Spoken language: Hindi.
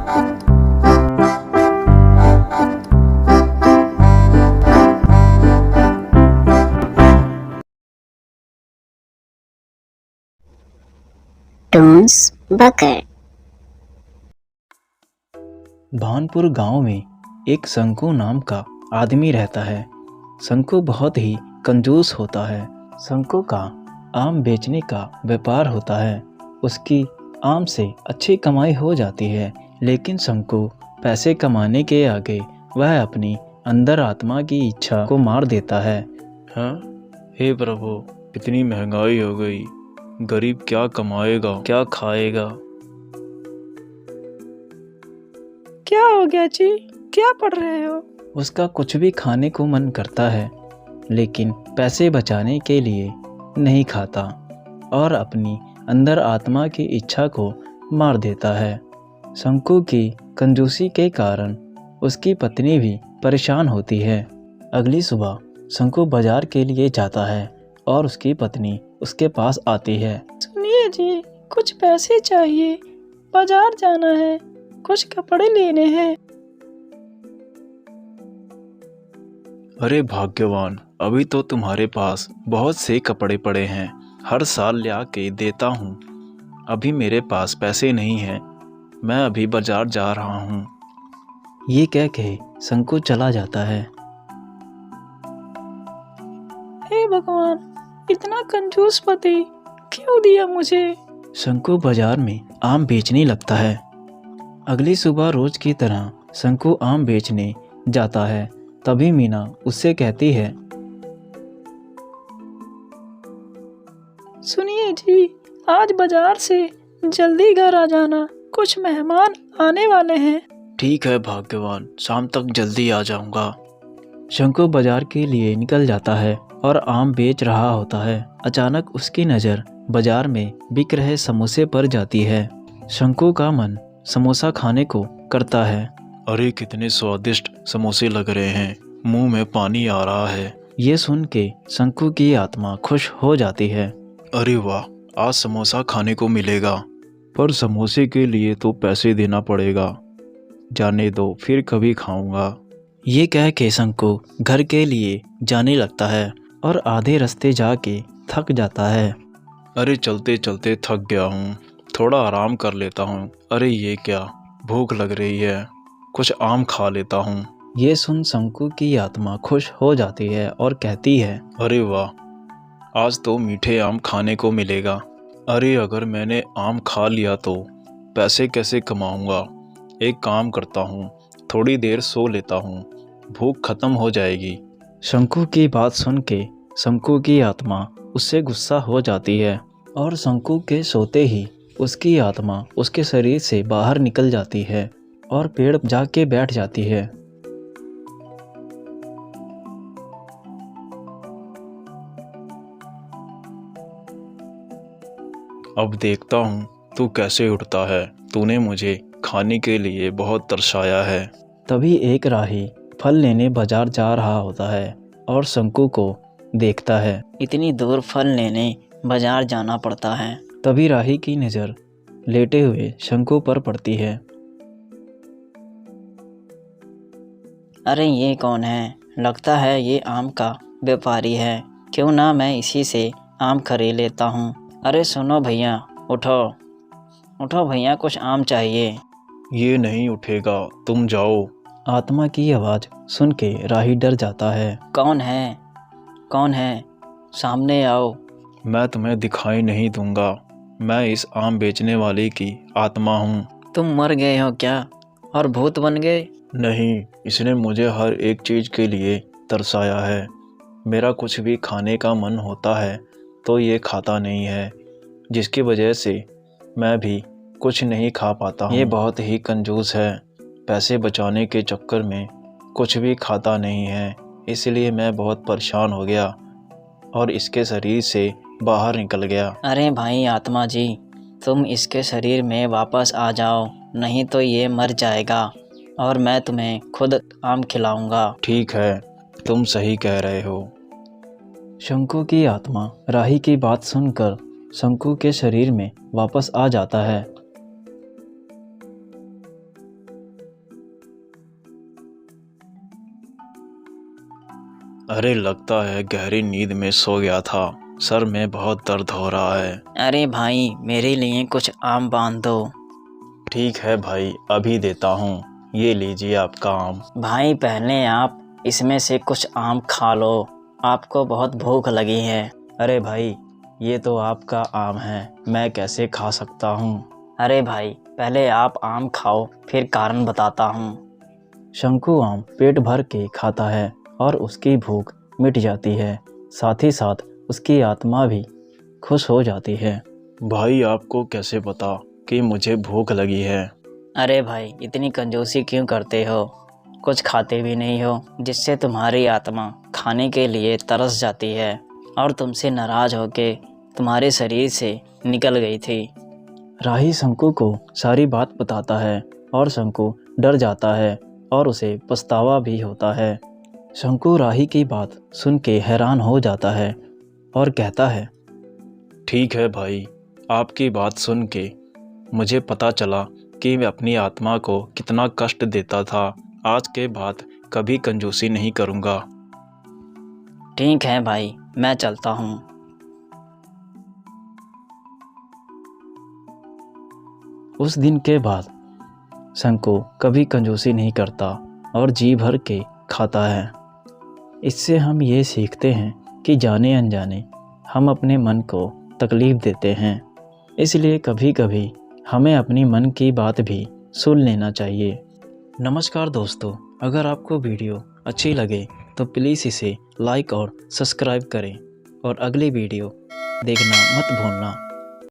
Toons bucket. भानपुर गांव में एक शंकु नाम का आदमी रहता है। शंकु बहुत ही कंजूस होता है। शंकु का आम बेचने का व्यापार होता है। उसकी आम से अच्छी कमाई हो जाती है, लेकिन शंकु पैसे कमाने के आगे वह अपनी अंदर आत्मा की इच्छा को मार देता है। हाँ, हे प्रभु, इतनी महंगाई हो गई, गरीब क्या कमाएगा, क्या खाएगा। क्या हो गया जी? क्या पढ़ रहे हो? उसका कुछ भी खाने को मन करता है, लेकिन पैसे बचाने के लिए नहीं खाता और अपनी अंदर आत्मा की इच्छा को मार देता है। शंकु की कंजूसी के कारण उसकी पत्नी भी परेशान होती है। अगली सुबह शंकु बाजार के लिए जाता है और उसकी पत्नी उसके पास आती है। सुनिए जी, कुछ पैसे चाहिए, बाजार जाना है, कुछ कपड़े लेने हैं। अरे भाग्यवान, अभी तो तुम्हारे पास बहुत से कपड़े पड़े हैं, हर साल ले आके देता हूँ। अभी मेरे पास पैसे नहीं हैं, मैं अभी बाजार जा रहा हूँ। ये कह के शंकु चला जाता है। हे भगवान, इतना कंजूस पति क्यों दिया मुझे? शंकु बाजार में आम बेचने लगता है। अगली सुबह रोज की तरह शंकु आम बेचने जाता है। तभी मीना उससे कहती है, सुनिए जी, आज बाजार से जल्दी घर आ जाना, कुछ मेहमान आने वाले हैं। ठीक है भाग्यवान, शाम तक जल्दी आ जाऊँगा। शंकु बाजार के लिए निकल जाता है और आम बेच रहा होता है। अचानक उसकी नज़र बाजार में बिक रहे समोसे पर जाती है। शंकु का मन समोसा खाने को करता है। अरे कितने स्वादिष्ट समोसे लग रहे हैं, मुंह में पानी आ रहा है। ये सुन के शंकु की आत्मा खुश हो जाती है। अरे वाह, आज समोसा खाने को मिलेगा, पर समोसे के लिए तो पैसे देना पड़ेगा। जाने दो, फिर कभी खाऊंगा। ये कह के शंकु घर के लिए जाने लगता है और आधे रास्ते जाके थक जाता है। अरे चलते चलते थक गया हूँ, थोड़ा आराम कर लेता हूँ। अरे ये क्या, भूख लग रही है, कुछ आम खा लेता हूँ। ये सुन शंकु की आत्मा खुश हो जाती है और कहती है, अरे वाह, आज तो मीठे आम खाने को मिलेगा। अरे अगर मैंने आम खा लिया तो पैसे कैसे कमाऊंगा। एक काम करता हूँ, थोड़ी देर सो लेता हूँ, भूख खत्म हो जाएगी। शंकु की बात सुन के शंकु की आत्मा उससे गुस्सा हो जाती है और शंकु के सोते ही उसकी आत्मा उसके शरीर से बाहर निकल जाती है और पेड़ जाके बैठ जाती है। अब देखता हूँ तू कैसे उठता है, तूने मुझे खाने के लिए बहुत तरसाया है। तभी एक राही फल लेने बाजार जा रहा होता है और शंकु को देखता है। इतनी दूर फल लेने बाजार जाना पड़ता है। तभी राही की नज़र लेटे हुए शंकु पर पड़ती है। अरे ये कौन है? लगता है ये आम का व्यापारी है। क्यों ना मैं इसी से आम खरीद लेता हूँ। अरे सुनो भैया, उठो उठो भैया, कुछ आम चाहिए। ये नहीं उठेगा, तुम जाओ। आत्मा की आवाज़ सुन के राही डर जाता है। कौन है? कौन है? सामने आओ। मैं तुम्हें दिखाई नहीं दूंगा, मैं इस आम बेचने वाले की आत्मा हूँ। तुम मर गए हो क्या और भूत बन गए? नहीं, इसने मुझे हर एक चीज़ के लिए तरसाया है। मेरा कुछ भी खाने का मन होता है तो ये खाता नहीं है, जिसकी वजह से मैं भी कुछ नहीं खा पाता हूँ। ये बहुत ही कंजूस है, पैसे बचाने के चक्कर में कुछ भी खाता नहीं है, इसलिए मैं बहुत परेशान हो गया और इसके शरीर से बाहर निकल गया। अरे भाई आत्मा जी, तुम इसके शरीर में वापस आ जाओ, नहीं तो ये मर जाएगा और मैं तुम्हें खुद आम खिलाऊंगा। ठीक है, तुम सही कह रहे हो। शंकु की आत्मा राही की बात सुनकर शंकु के शरीर में वापस आ जाता है। अरे लगता है गहरी नींद में सो गया था। सर में बहुत दर्द हो रहा है। अरे भाई मेरे लिए कुछ आम बांध दो। ठीक है भाई, अभी देता हूँ। ये लीजिए आपका आम। भाई पहले आप इसमें से कुछ आम खा लो, आपको बहुत भूख लगी है। अरे भाई, ये तो आपका आम है, मैं कैसे खा सकता हूँ। अरे भाई पहले आप आम खाओ, फिर कारण बताता हूँ। शंकु आम पेट भर के खाता है और उसकी भूख मिट जाती है, साथ ही साथ उसकी आत्मा भी खुश हो जाती है। भाई आपको कैसे पता कि मुझे भूख लगी है? अरे भाई इतनी कंजूसी क्यों करते हो? कुछ खाते भी नहीं हो, जिससे तुम्हारी आत्मा खाने के लिए तरस जाती है और तुमसे नाराज होके तुम्हारे शरीर से निकल गई थी। राही शंकु को सारी बात बताता है और शंकु डर जाता है और उसे पछतावा भी होता है। शंकु राही की बात सुन के हैरान हो जाता है और कहता है, ठीक है भाई, आपकी बात सुन के मुझे पता चला कि मैं अपनी आत्मा को कितना कष्ट देता था। आज के बाद कभी कंजूसी नहीं करूँगा। ठीक है भाई, मैं चलता हूँ। उस दिन के बाद शंकु कभी कंजूसी नहीं करता और जी भर के खाता है। इससे हम ये सीखते हैं कि जाने अनजाने हम अपने मन को तकलीफ़ देते हैं, इसलिए कभी कभी हमें अपनी मन की बात भी सुन लेना चाहिए। नमस्कार दोस्तों, अगर आपको वीडियो अच्छी लगे तो प्लीज़ इसे लाइक और सब्सक्राइब करें और अगली वीडियो देखना मत भूलना।